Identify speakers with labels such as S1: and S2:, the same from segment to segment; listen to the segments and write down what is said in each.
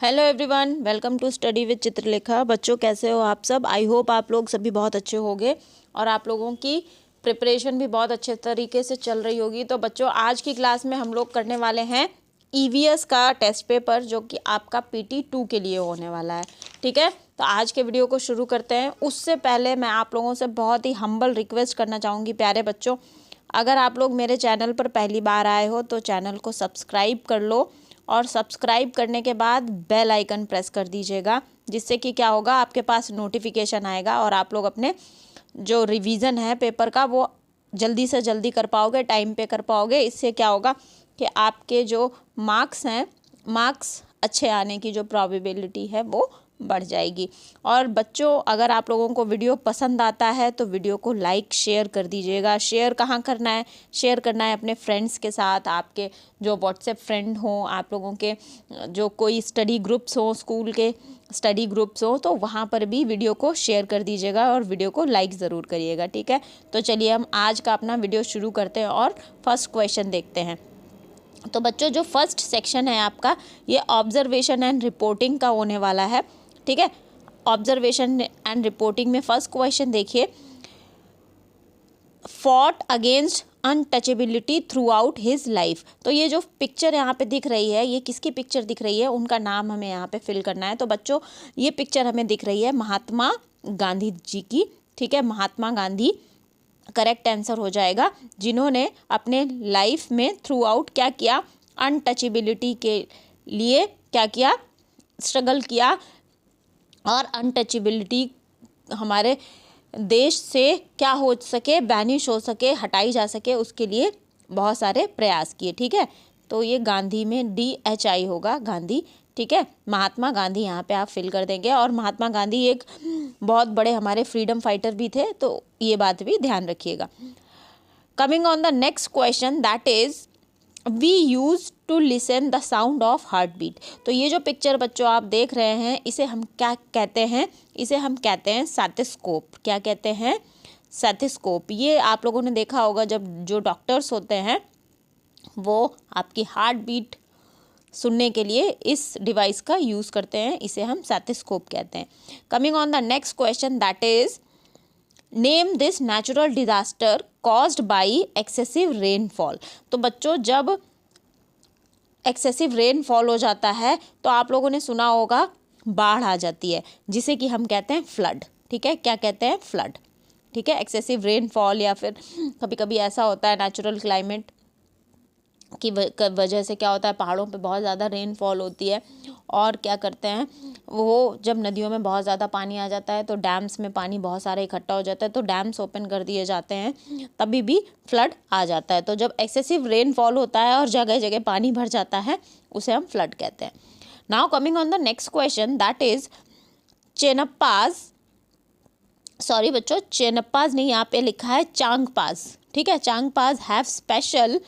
S1: Hello everyone, welcome to study with Chitralekha. बच्चों कैसे हो आप सब? आई होप आप लोग सभी बहुत अच्छे होंगे और आप लोगों की प्रिपरेशन भी बहुत अच्छे तरीके से चल रही होगी। तो बच्चों, आज की क्लास में हम लोग करने वाले हैं ईवीएस का टेस्ट पेपर, जो कि आपका PT2 के लिए होने वाला है। ठीक है, तो आज के वीडियो को शुरू करते हैं। उससे पहले मैं आप लोगों से बहुत ही हम्बल रिक्वेस्ट करना चाहूँगी, प्यारे बच्चों, अगर आप लोग मेरे चैनल पर पहली बार आए हो तो चैनल को सब्सक्राइब कर लो और सब्सक्राइब करने के बाद बेल आइकन प्रेस कर दीजिएगा, जिससे कि क्या होगा, आपके पास नोटिफिकेशन आएगा और आप लोग अपने जो रिवीजन है पेपर का वो जल्दी से जल्दी कर पाओगे, टाइम पे कर पाओगे। इससे क्या होगा कि आपके जो मार्क्स हैं, मार्क्स अच्छे आने की जो प्रोबेबिलिटी है वो बढ़ जाएगी। और बच्चों, अगर आप लोगों को वीडियो पसंद आता है तो वीडियो को लाइक शेयर कर दीजिएगा। शेयर कहाँ करना है? शेयर करना है अपने फ्रेंड्स के साथ, आपके जो व्हाट्सएप फ्रेंड हों, आप लोगों के जो कोई स्टडी ग्रुप्स हों, स्कूल के स्टडी ग्रुप्स हों, तो वहाँ पर भी वीडियो को शेयर कर दीजिएगा और वीडियो को लाइक ज़रूर करिएगा। ठीक है, तो चलिए हम आज का अपना वीडियो शुरू करते हैं और फर्स्ट क्वेश्चन देखते हैं। तो बच्चों, जो फर्स्ट सेक्शन है आपका, ये ऑब्जर्वेशन एंड रिपोर्टिंग का होने वाला है। ठीक है, ऑब्जर्वेशन एंड रिपोर्टिंग में फर्स्ट क्वेश्चन देखिए, fought against untouchability through out his life. तो ये जो पिक्चर यहाँ पे दिख रही है, ये किसकी पिक्चर दिख रही है, उनका नाम हमें यहाँ पे फिल करना है। तो बच्चों, ये पिक्चर हमें दिख रही है महात्मा गांधी जी की। ठीक है, महात्मा गांधी करेक्ट आंसर हो जाएगा, जिन्होंने अपने लाइफ में थ्रू आउट क्या किया, अनटचेबिलिटी के लिए क्या किया, स्ट्रगल किया, और अनटचेबिलिटी हमारे देश से क्या हो सके, बैनिश हो सके, हटाई जा सके, उसके लिए बहुत सारे प्रयास किए। ठीक है, तो ये गांधी में DHI होगा, गांधी। ठीक है, महात्मा गांधी यहाँ पे आप फिल कर देंगे। और महात्मा गांधी एक बहुत बड़े हमारे फ्रीडम फाइटर भी थे, तो ये बात भी ध्यान रखिएगा। Coming on the next question, that is we use to listen the sound of heart beat. तो ये जो पिक्चर बच्चों आप देख रहे हैं, इसे हम क्या कहते हैं? इसे हम कहते हैं स्टेथोस्कोप। क्या कहते हैं? स्टेथोस्कोप। ये आप लोगों ने देखा होगा, जब जो डॉक्टर्स होते हैं वो आपकी हार्ट बीट सुनने के लिए इस डिवाइस का यूज़ करते हैं, इसे हम स्टेथोस्कोप कहते हैं। Coming on the next question, that is name this natural disaster caused by excessive rainfall. तो बच्चों, जब एक्सेसिव रेनफॉल हो जाता है तो आप लोगों ने सुना होगा बाढ़ आ जाती है, जिसे कि हम कहते हैं फ्लड। ठीक है, क्या कहते हैं? फ्लड। ठीक है, एक्सेसिव रेनफॉल, या फिर कभी कभी ऐसा होता है नेचुरल क्लाइमेट की वजह से क्या होता है, पहाड़ों पे बहुत ज़्यादा रेनफॉल होती है और क्या करते हैं वो, जब नदियों में बहुत ज़्यादा पानी आ जाता है तो डैम्स में पानी बहुत सारा इकट्ठा हो जाता है, तो डैम्स ओपन कर दिए जाते हैं, तभी भी फ्लड आ जाता है। तो जब एक्सेसिव रेनफॉल होता है और जगह जगह पानी भर जाता है, उसे हम फ्लड कहते हैं। Now coming on the next question, that is Changpas, sorry बच्चों, चेनप्पाज नहीं, यहाँ पे लिखा है चांगपाज। ठीक है, Changpas have special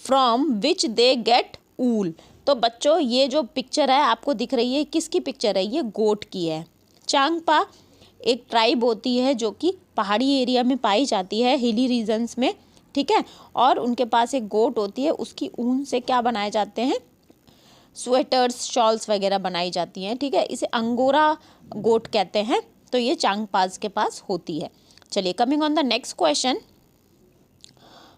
S1: from which they get wool. तो बच्चों, ये जो पिक्चर है आपको दिख रही है, किसकी पिक्चर है? ये गोट की है। चांगपा एक ट्राइब होती है जो कि पहाड़ी एरिया में पाई जाती है, हिली रीजन्स में। ठीक है, और उनके पास एक गोट होती है, उसकी ऊन से क्या बनाए जाते हैं? स्वेटर्स, शॉल्स वगैरह बनाई जाती हैं। ठीक है, इसे अंगोरा गोट कहते हैं। तो ये चांगपाज के पास होती है। चलिए, coming on the next question,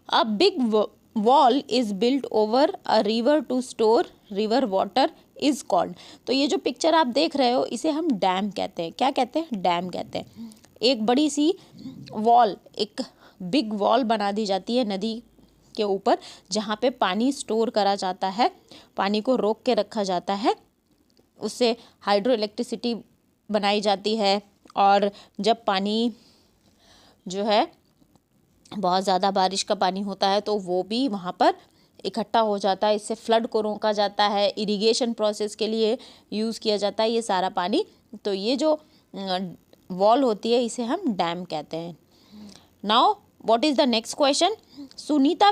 S1: a big wall is built over a river to store river water is called. तो ये जो पिक्चर आप देख रहे हो, इसे हम डैम कहते हैं। क्या कहते हैं? डैम कहते हैं। एक बड़ी सी वॉल, एक बिग वॉल बना दी जाती है नदी के ऊपर, जहाँ पे पानी स्टोर करा जाता है, पानी को रोक के रखा जाता है, उससे हाइड्रो इलेक्ट्रिसिटी बनाई जाती है। और जब पानी जो है, बहुत ज़्यादा बारिश का पानी होता है, तो वो भी वहाँ पर इकट्ठा हो जाता है, इससे फ्लड को रोका जाता है, इरिगेशन प्रोसेस के लिए यूज़ किया जाता है ये सारा पानी। तो ये जो वॉल होती है, इसे हम डैम कहते हैं। Now what is the next question, Sunita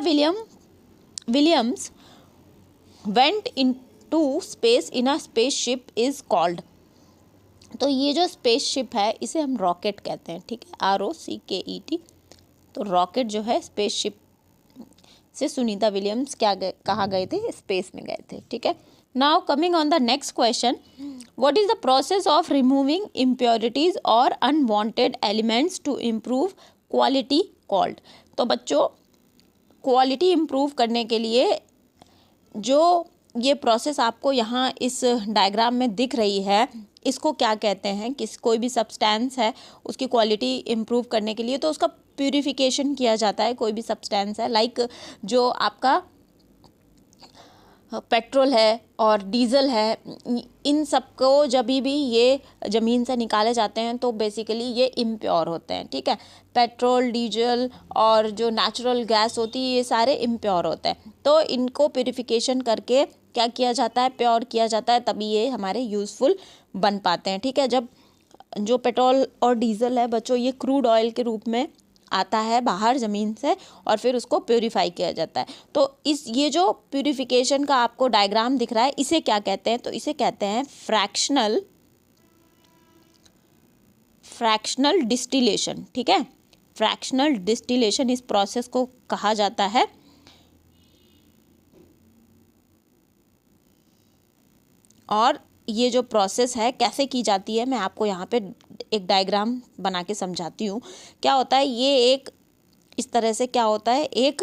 S1: Williams went into space in a spaceship is called. तो ये जो स्पेसशिप है, इसे हम रॉकेट कहते हैं। ठीक है, ROCKET। तो रॉकेट जो है स्पेसशिप से सुनीता विलियम्स कहाँ गए थे? स्पेस में गए थे। ठीक है, now coming on the next question, what is the process of removing impurities और unwanted elements to improve quality called? तो बच्चों, क्वालिटी इम्प्रूव करने के लिए जो ये प्रोसेस आपको यहाँ इस डायग्राम में दिख रही है, इसको क्या कहते हैं? कोई भी सब्सटेंस है, उसकी क्वालिटी इम्प्रूव करने के लिए तो उसका प्यूरिफिकेशन किया जाता है। कोई भी सब्सटेंस है, लाइक जो आपका पेट्रोल है और डीजल है, इन सबको जब भी ये ज़मीन से निकाले जाते हैं तो बेसिकली ये इम्प्योर होते हैं। ठीक है, पेट्रोल, डीजल और जो नेचुरल गैस होती है, ये सारे इम्प्योर होते हैं। तो इनको प्यूरिफिकेशन करके क्या किया जाता है? प्योर किया जाता है, तभी ये हमारे यूज़फुल बन पाते हैं। ठीक है, जब जो पेट्रोल और डीजल है बच्चों, ये क्रूड ऑयल के रूप में आता है बाहर ज़मीन से और फिर उसको प्योरीफाई किया जाता है। तो ये जो प्यूरिफिकेशन का आपको डायग्राम दिख रहा है, इसे क्या कहते हैं? तो इसे कहते हैं फ्रैक्शनल डिस्टिलेशन। ठीक है, फ्रैक्शनल डिस्टिलेशन इस प्रोसेस को कहा जाता है। और ये जो प्रोसेस है कैसे की जाती है, मैं आपको यहाँ पे एक डायग्राम बना के समझाती हूँ। क्या होता है, ये एक इस तरह से क्या होता है, एक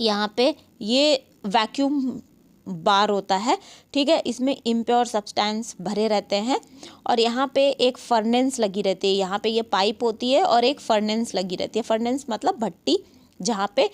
S1: यहाँ पे ये वैक्यूम बार होता है। ठीक है, इसमें इम्प्योर सब्सटेंस भरे रहते हैं और यहाँ पे एक फर्नेंस लगी रहती है। यहाँ पे ये पाइप होती है और एक फर्नेंस लगी रहती है। फर्नेंस मतलब भट्टी, जहाँ पे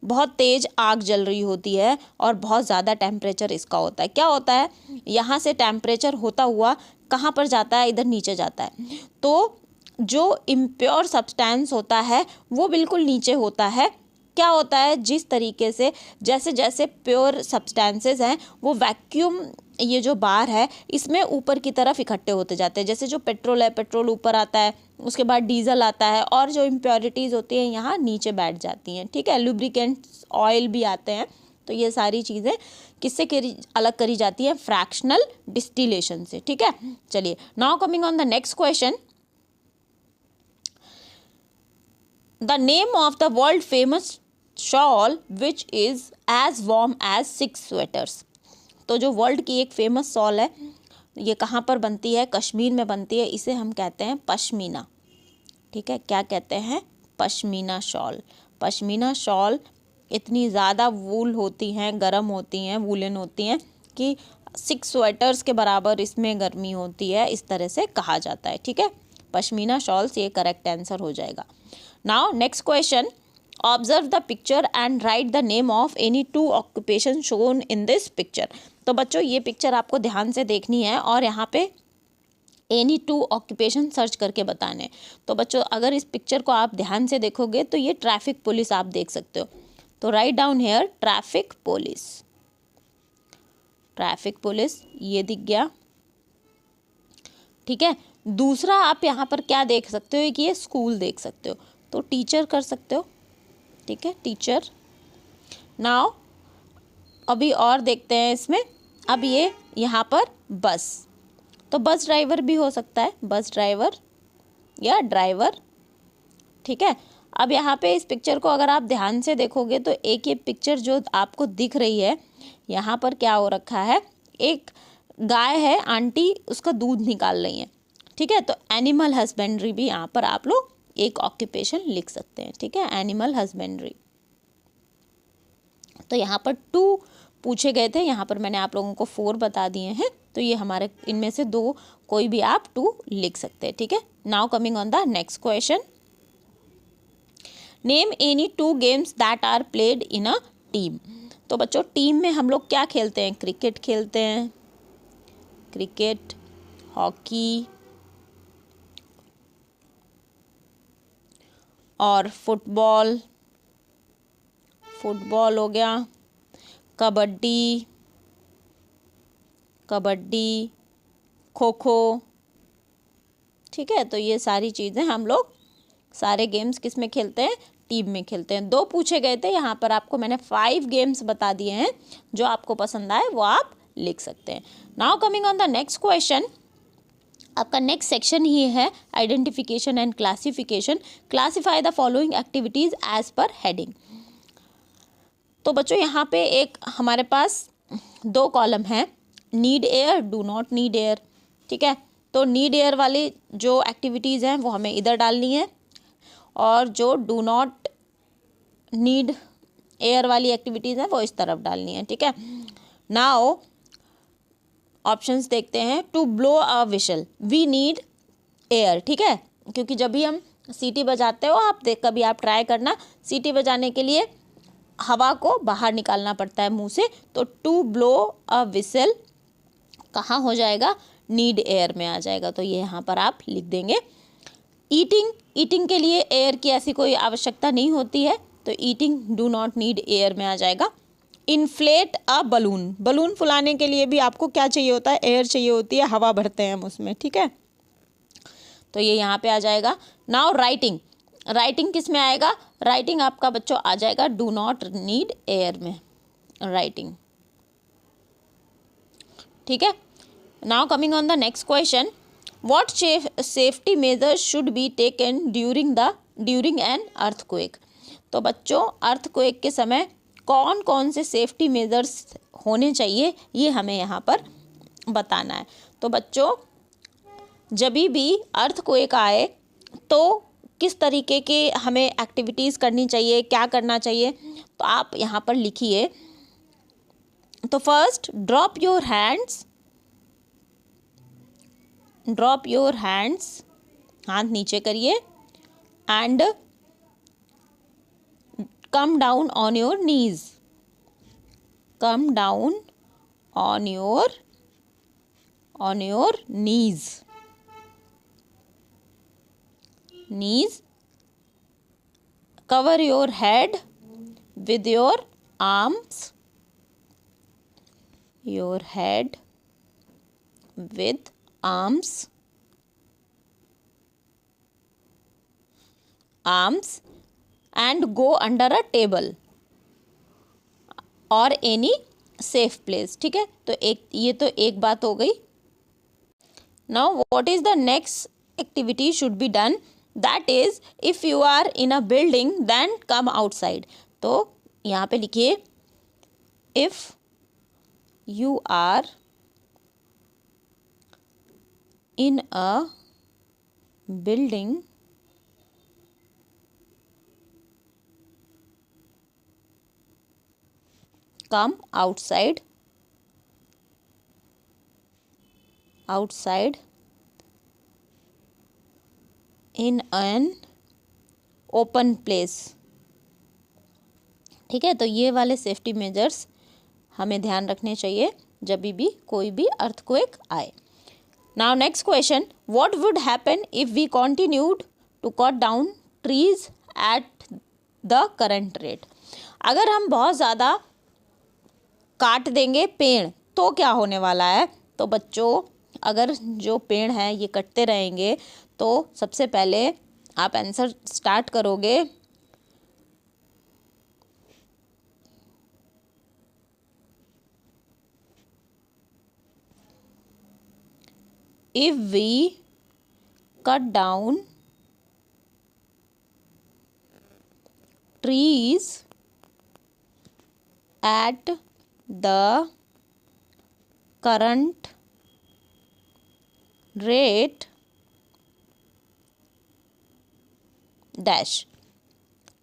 S1: बहुत तेज़ आग जल रही होती है और बहुत ज़्यादा टेम्परेचर इसका होता है। क्या होता है, यहाँ से टेम्परेचर होता हुआ कहाँ पर जाता है? इधर नीचे जाता है। तो जो इम्प्योर सब्सटेंस होता है वो बिल्कुल नीचे होता है। क्या होता है, जिस तरीके से जैसे जैसे प्योर सब्सटेंसेस हैं वो वैक्यूम, ये जो बार है इसमें ऊपर की तरफ इकट्ठे होते जाते हैं। जैसे जो पेट्रोल है, पेट्रोल ऊपर आता है, उसके बाद डीजल आता है और जो इम्प्योरिटीज़ होती हैं यहाँ नीचे बैठ जाती हैं। ठीक है, लुब्रिकेंट्स, ऑयल भी आते हैं। तो ये सारी चीज़ें किससे अलग करी जाती हैं? फ्रैक्शनल डिस्टिलेशन से। ठीक है, चलिए now coming on the next question, the name of the world famous shawl which is as warm as 6 sweaters. तो जो वर्ल्ड की एक फेमस शॉल है, ये कहाँ पर बनती है? कश्मीर में बनती है। इसे हम कहते हैं पश्मीना। ठीक है, क्या कहते हैं? पश्मीना शॉल। पश्मीना शॉल इतनी ज़्यादा वूल होती हैं, गर्म होती हैं, वूलन होती हैं कि 6 स्वेटर्स के बराबर इसमें गर्मी होती है, इस तरह से कहा जाता है। ठीक है, पश्मीना शॉल्स ये करेक्ट आंसर हो जाएगा। Now next question, observe the picture and right the name of any 2 occupation shown in this picture. तो बच्चों, ये पिक्चर आपको ध्यान से देखनी है और यहाँ पे एनी 2 ऑक्यूपेशन सर्च करके बताने। तो बच्चों, अगर इस पिक्चर को आप ध्यान से देखोगे तो ये ट्रैफिक पुलिस आप देख सकते हो। तो write down here traffic police. Traffic police ये दिख गया। ठीक है, दूसरा आप यहाँ पर क्या देख सकते हो कि ये स्कूल देख सकते हो, तो टीचर कर सकते हो। ठीक है, टीचर। नाउ अभी और देखते हैं इसमें। अब ये यहाँ पर बस, तो बस ड्राइवर भी हो सकता है, बस ड्राइवर या ड्राइवर। ठीक है, अब यहाँ पे इस पिक्चर को अगर आप ध्यान से देखोगे तो एक ये पिक्चर जो आपको दिख रही है, यहाँ पर क्या हो रखा है, एक गाय है, आंटी उसका दूध निकाल रही है। ठीक है, तो एनिमल हस्बेंड्री भी यहाँ पर आप लोग एक ऑक्यूपेशन लिख सकते हैं। ठीक है, एनिमल हस्बेंड्री। तो यहाँ पर 2 पूछे गए थे, यहाँ पर मैंने आप लोगों को 4 बता दिए हैं। तो ये हमारे इनमें से 2 कोई भी आप 2 लिख सकते हैं। ठीक है, now coming on the next question, name any 2 games that are played in a team. तो बच्चों, टीम में हम लोग क्या खेलते हैं? क्रिकेट खेलते हैं, क्रिकेट, हॉकी और फुटबॉल। फुटबॉल हो गया, कबड्डी, कबड्डी, खो खो। ठीक है, तो ये सारी चीज़ें हम लोग सारे गेम्स किस में खेलते हैं? टीम में खेलते हैं। 2 पूछे गए थे, यहाँ पर आपको मैंने 5 गेम्स बता दिए हैं। जो आपको पसंद आए वो आप लिख सकते हैं। Now coming on the next question, आपका नेक्स्ट सेक्शन ही है identification and classification. Classify the following activities as per heading. तो बच्चों यहाँ पे एक हमारे पास दो कॉलम है, need air, do not need air, ठीक है। तो नीड एयर वाली जो एक्टिविटीज़ हैं वो हमें इधर डालनी है, और जो डू नॉट नीड एयर वाली एक्टिविटीज़ हैं वो इस तरफ डालनी है, ठीक है। नाउ ऑप्शंस देखते हैं। To blow a whistle, we need air, ठीक है, क्योंकि जब भी हम सीटी बजाते हो, आप देख कभी आप ट्राई करना, सीटी बजाने के लिए हवा को बाहर निकालना पड़ता है मुंह से। तो टू ब्लो अ विसल कहाँ हो जाएगा, नीड एयर में आ जाएगा। तो ये यहाँ पर आप लिख देंगे। ईटिंग के लिए एयर की ऐसी कोई आवश्यकता नहीं होती है, तो eating do not need air में आ जाएगा। इन्फ्लेट अ बलून फुलाने के लिए भी आपको क्या चाहिए होता है, एयर चाहिए होती है, हवा भरते हैं हम उसमें, ठीक है। तो ये यहाँ पे आ जाएगा। नाउ राइटिंग किस में आएगा, राइटिंग आपका बच्चों आ जाएगा डू नॉट नीड एयर में, राइटिंग, ठीक है। Now coming on the next question, what safety measures should be taken during an earthquake. तो बच्चों अर्थक्वेक के समय कौन कौन से सेफ्टी मेजर्स होने चाहिए, ये हमें यहाँ पर बताना है। तो बच्चों जब भी अर्थक्वेक आए तो किस तरीके के हमें एक्टिविटीज़ करनी चाहिए, क्या करना चाहिए, तो आप यहाँ पर लिखिए। तो फर्स्ट, ड्रॉप योर हैंड्स, हाथ नीचे करिए, and come down on your knees, knees, cover your head with your arms, and go under a table or any safe place, ठीक है। तो ये तो एक बात हो गई। Now what is the next activity should be done, that is if you are in a building then come outside। तो यहाँ पे लिखिए, if you are in a building come outside in an open place, ठीक है। तो ये वाले safety measures हमें ध्यान रखने चाहिए जब भी कोई भी अर्थक्वेक आए। Now next question, what would happen if we continued to cut down trees at the current rate. अगर हम बहुत ज़्यादा काट देंगे पेड़ तो क्या होने वाला है। तो बच्चों अगर जो पेड़ हैं ये कटते रहेंगे तो सबसे पहले आप आंसर स्टार्ट करोगे। If we cut down trees at the current rate dash,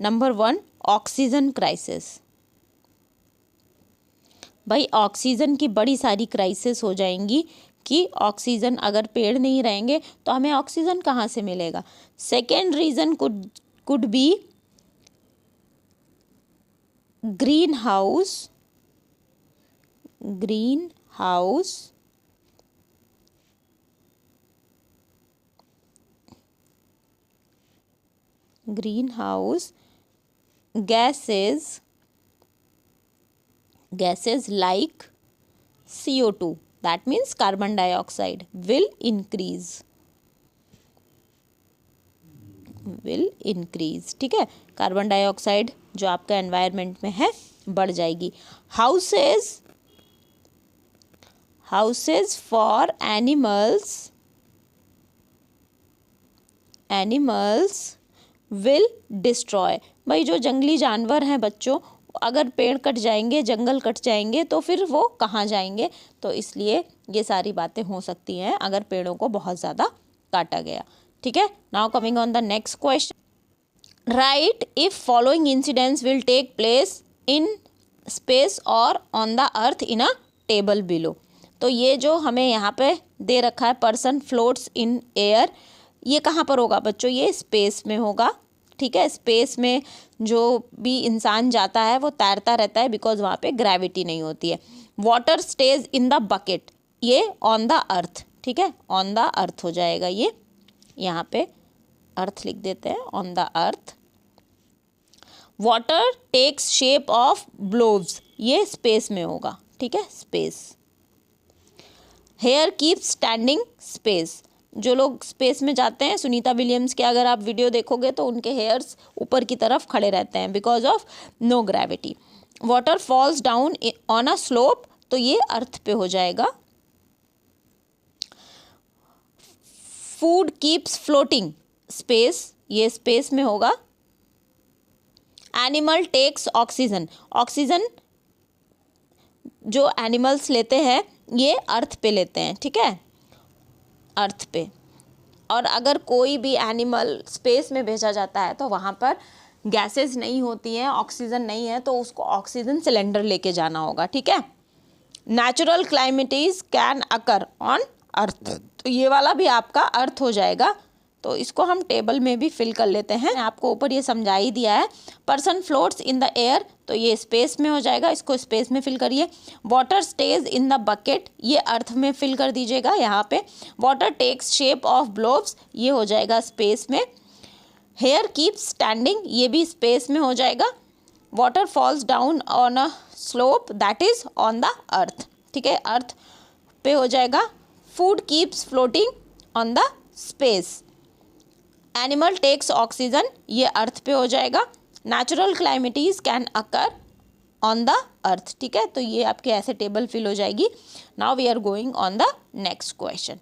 S1: number 1 oxygen crisis. भाई ऑक्सीजन की बड़ी सारी क्राइसिस हो जाएंगी कि ऑक्सीजन अगर पेड़ नहीं रहेंगे तो हमें ऑक्सीजन कहाँ से मिलेगा। Second reason could be green house gases like CO2, that means carbon dioxide will increase, ठीक है। कार्बन डाइऑक्साइड जो आपका एनवायरनमेंट में है बढ़ जाएगी। Houses for animals will destroy. भाई जो जंगली जानवर हैं बच्चों अगर पेड़ कट जाएंगे, जंगल कट जाएंगे तो फिर वो कहाँ जाएंगे। तो इसलिए ये सारी बातें हो सकती हैं अगर पेड़ों को बहुत ज़्यादा काटा गया। ठीक है, now coming on the next question, right if following incidents will take place in space और on the earth in a table below. तो ये जो हमें यहाँ पे दे रखा है, पर्सन फ्लोट्स इन एयर, ये कहाँ पर होगा बच्चों, ये स्पेस में होगा। ठीक है, स्पेस में जो भी इंसान जाता है वो तैरता रहता है बिकॉज वहाँ पे ग्रेविटी नहीं होती है। Water stays in the bucket, ये ऑन द अर्थ। ठीक है, ऑन द अर्थ हो जाएगा, ये यहाँ पे अर्थ लिख देते हैं, on the earth. Water takes shape of blobs, ये स्पेस में होगा। ठीक है, space. Here keep standing space, जो लोग स्पेस में जाते हैं, सुनीता विलियम्स के अगर आप वीडियो देखोगे तो उनके हेयर्स ऊपर की तरफ खड़े रहते हैं because of no gravity. Water falls down on a slope, तो ये अर्थ पे हो जाएगा। फूड कीप्स फ्लोटिंग, स्पेस, ये स्पेस में होगा। एनिमल टेक्स ऑक्सीजन, ऑक्सीजन जो एनिमल्स लेते हैं ये अर्थ पे लेते हैं। ठीक है, अर्थ पे। और अगर कोई भी एनिमल स्पेस में भेजा जाता है तो वहाँ पर गैसेस नहीं होती हैं, ऑक्सीजन नहीं है, तो उसको ऑक्सीजन सिलेंडर लेके जाना होगा। ठीक है, natural calamities can occur on earth, तो ये वाला भी आपका अर्थ हो जाएगा। तो इसको हम टेबल में भी फिल कर लेते हैं, आपको ऊपर ये समझा ही दिया है। Person floats in the air, तो ये स्पेस में हो जाएगा, इसको स्पेस में फिल करिए। Water stays in the bucket, ये अर्थ में फिल कर दीजिएगा यहाँ पे। Water takes shape of blobs, ये हो जाएगा स्पेस में। हेयर कीप्स स्टैंडिंग, ये भी स्पेस में हो जाएगा। Water falls down on a slope, that is on the earth. ठीक है, अर्थ पे हो जाएगा। Food keeps floating on the space. Animal takes oxygen, ये अर्थ पे हो जाएगा। Natural calamities can occur on the earth. ठीक है, तो ये आपके ऐसे टेबल फिल हो जाएगी। Now we are going on the next question.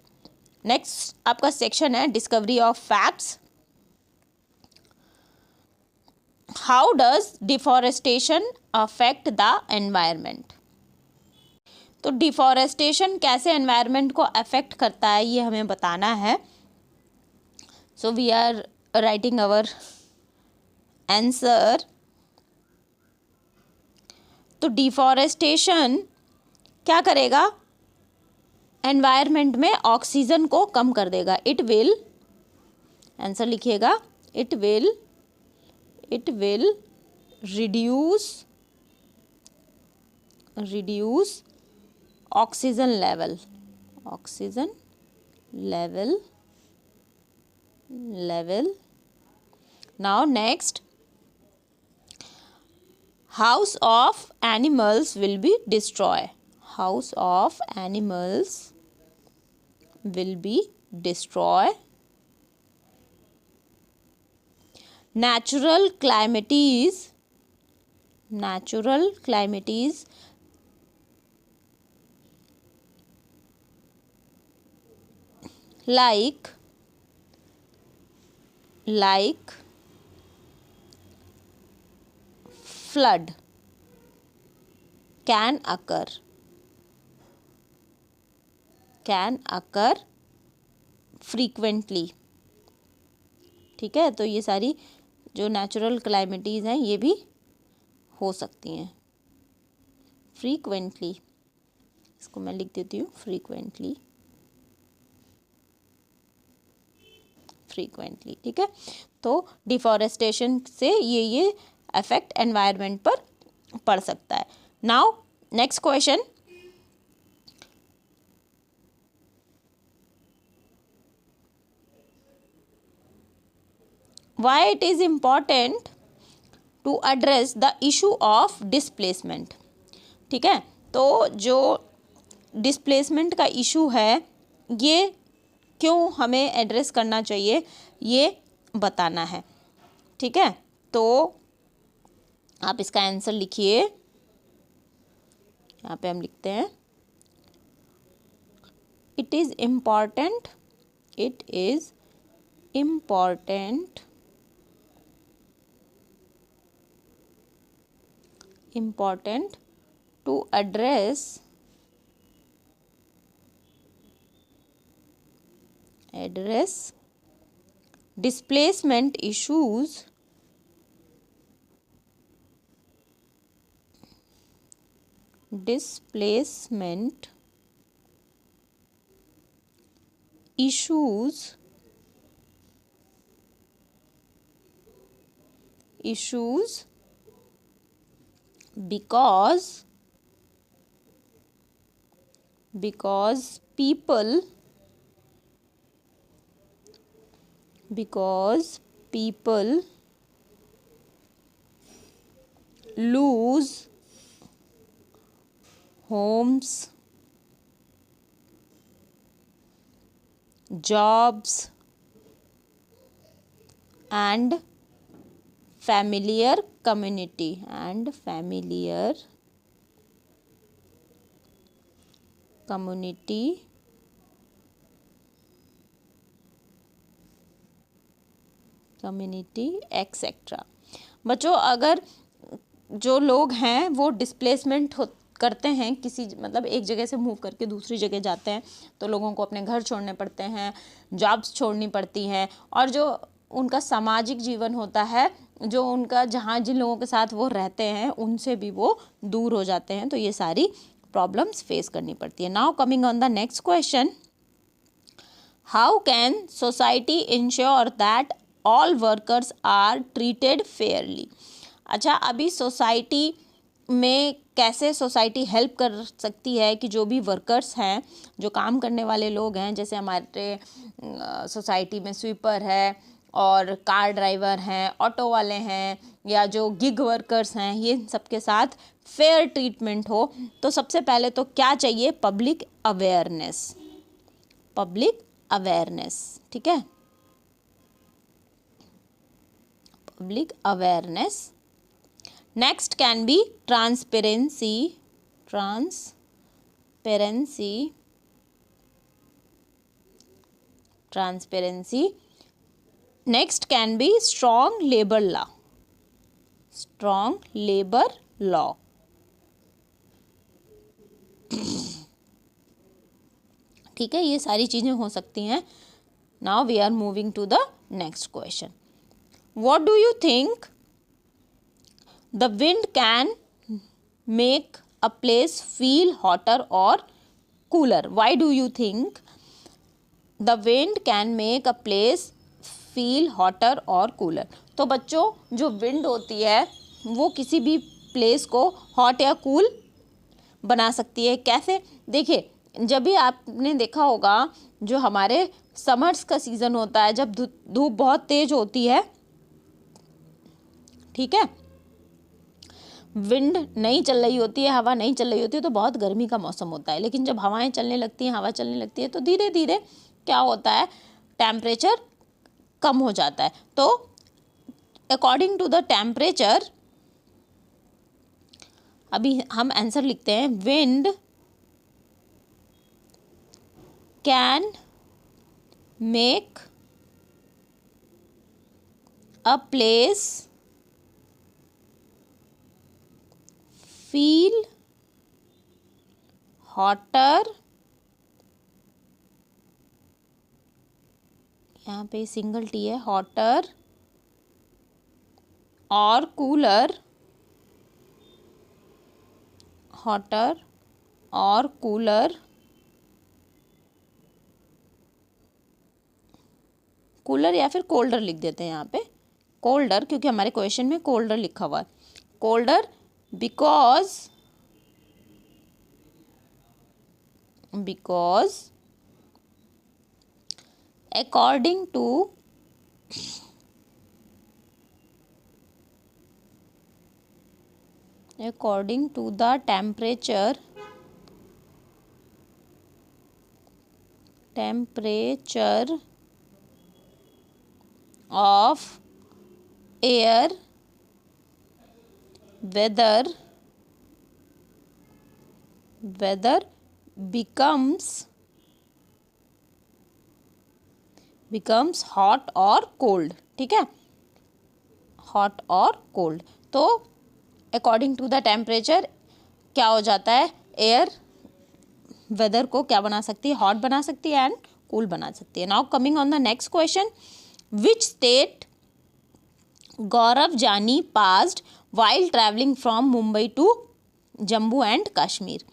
S1: Next आपका सेक्शन है discovery of facts. How does deforestation affect the environment. तो डिफॉरेस्टेशन कैसे एनवायरमेंट को अफेक्ट करता है ये हमें बताना है। So we are writing our answer. तो डिफॉरेस्टेशन क्या करेगा, एनवायरनमेंट में ऑक्सीजन को कम कर देगा। इट विल, आंसर लिखिएगा, it will reduce oxygen level. Now next, house of animals will be destroyed. House of animals will be destroyed. Natural calamities like flood can occur frequently। ठीक है, तो ये सारी जो नेचुरल क्लाइमेटीज़ हैं ये भी हो सकती हैं फ्रीक्वेंटली। इसको मैं लिख देती हूँ फ्रीक्वेंटली। ठीक है, तो डिफॉरेस्टेशन से ये इफेक्ट एनवायरनमेंट पर पड़ सकता है। Now next question, why it is important to address the issue of displacement. ठीक है, तो जो डिस्प्लेसमेंट का इशू है ये क्यों हमें एड्रेस करना चाहिए ये बताना है। ठीक है, तो आप इसका आंसर लिखिए, यहाँ पे हम लिखते हैं it is important important to address displacement issues because people lose homes, jobs, and familiar community etcetera. बच्चों, अगर जो लोग हैं वो डिस्प्लेसमेंट करते हैं, किसी मतलब एक जगह से मूव करके दूसरी जगह जाते हैं, तो लोगों को अपने घर छोड़ने पड़ते हैं, जॉब्स छोड़नी पड़ती हैं, और जो उनका सामाजिक जीवन होता है, जो उनका जहाँ जिन लोगों के साथ वो रहते हैं उनसे भी वो दूर हो जाते हैं, तो ये सारी प्रॉब्लम्स फेस करनी पड़ती है। Now coming on the next question, how can society ensure that all workers are treated fairly. अच्छा, अभी सोसाइटी में कैसे सोसाइटी हेल्प कर सकती है कि जो भी वर्कर्स हैं, जो काम करने वाले लोग हैं, जैसे हमारे सोसाइटी में स्वीपर है और कार ड्राइवर हैं, ऑटो वाले हैं, या जो गिग वर्कर्स हैं, ये सबके साथ फेयर ट्रीटमेंट हो, तो सबसे पहले तो क्या चाहिए? Public awareness. ठीक है, public awareness. Next can be transparency. Next can be strong labour law. ठीक है, ये सारी चीजें हो सकती हैं। Now we are moving to the next question. What do you think the wind can make a place feel hotter और cooler? Why do you think the wind can make a place feel hotter और cooler? तो बच्चों, जो wind होती है वो किसी भी प्लेस को हॉट या कूल बना सकती है। कैसे? देखिए, जब भी आपने देखा होगा, जो हमारे समर्स का सीज़न होता है, जब धूप बहुत तेज होती है, ठीक है, विंड नहीं चल रही होती है, हवा नहीं चल रही होती है, तो बहुत गर्मी का मौसम होता है। लेकिन जब हवाएं चलने लगती हैं, हवा चलने लगती है, तो धीरे धीरे क्या होता है? टेम्परेचर कम हो जाता है। तो अकॉर्डिंग टू द टेम्परेचर, अभी हम आंसर लिखते हैं, wind can make a place feel hotter, यहाँ पे सिंगल टी है, हॉटर और कूलर, कूलर या फिर कोल्डर लिख देते हैं यहाँ पे, कोल्डर, क्योंकि हमारे क्वेश्चन में कोल्डर लिखा हुआ है। Colder because according to the temperature of air, weather becomes hot or cold। ठीक है, हॉट और कोल्ड। तो अकॉर्डिंग टू द टेम्परेचर क्या हो जाता है, एयर वेदर को क्या बना सकती है, हॉट बना सकती है एंड कूल बना सकती है। Now coming on the next question, which state Gaurav Jani passed while travelling from Mumbai to Jammu and Kashmir.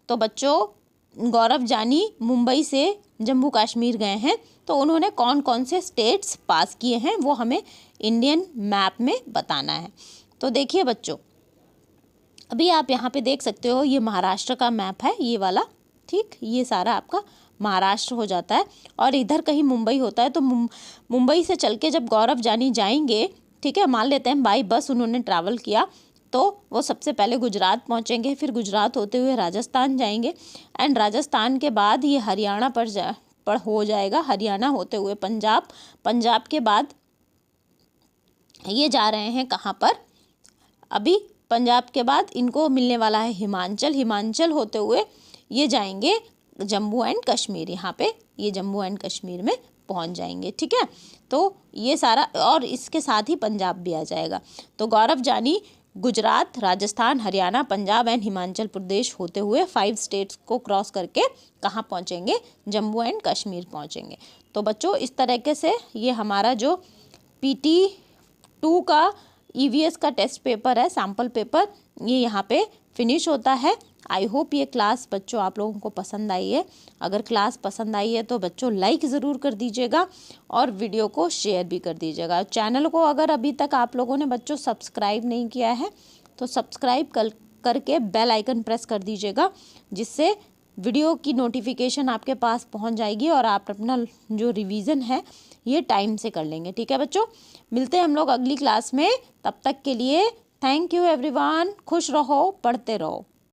S1: तो बच्चों गौरव जानी मुंबई से जम्मू कश्मीर गए हैं, तो उन्होंने कौन कौन से स्टेट्स पास किए हैं वो हमें इंडियन मैप में बताना है। तो देखिए बच्चों, अभी आप यहाँ पे देख सकते हो ये महाराष्ट्र का मैप है, ये वाला, ठीक, ये सारा आपका महाराष्ट्र हो जाता है और इधर कहीं मुंबई होता है। तो मुंबई से चल के जब गौरव जानी जाएंगे, ठीक है, मान लेते हैं बाई बस उन्होंने ट्रैवल किया, तो वो सबसे पहले गुजरात पहुँचेंगे, फिर गुजरात होते हुए राजस्थान जाएंगे एंड राजस्थान के बाद ये हरियाणा पर हो जाएगा, हरियाणा होते हुए पंजाब, पंजाब के बाद ये जा रहे हैं कहाँ पर, अभी पंजाब के बाद इनको मिलने वाला है हिमाचल, हिमाचल होते हुए ये जाएंगे जम्मू एंड कश्मीर, यहाँ पे ये जम्मू एंड कश्मीर में पहुँच जाएंगे, ठीक है। तो ये सारा और इसके साथ ही पंजाब भी आ जाएगा। तो गौरव जानी गुजरात, राजस्थान, हरियाणा, पंजाब एंड हिमाचल प्रदेश होते हुए 5 स्टेट्स को क्रॉस करके कहाँ पहुँचेंगे, जम्मू एंड कश्मीर पहुँचेंगे। तो बच्चों इस तरीके से ये हमारा जो PT2 का EVS का टेस्ट पेपर है, सैम्पल पेपर, ये यहाँ पे फिनिश होता है। आई होप ये क्लास बच्चों आप लोगों को पसंद आई है। अगर क्लास पसंद आई है तो बच्चों लाइक ज़रूर कर दीजिएगा और वीडियो को शेयर भी कर दीजिएगा। चैनल को अगर अभी तक आप लोगों ने बच्चों सब्सक्राइब नहीं किया है तो सब्सक्राइब करके बेल आइकन प्रेस कर दीजिएगा, जिससे वीडियो की नोटिफिकेशन आपके पास पहुंच जाएगी और आप अपना जो रिवीजन है ये टाइम से कर लेंगे, ठीक है बच्चों। मिलते हैं हम लोग अगली क्लास में, तब तक के लिए थैंक यू एवरीवन। खुश रहो, पढ़ते रहो।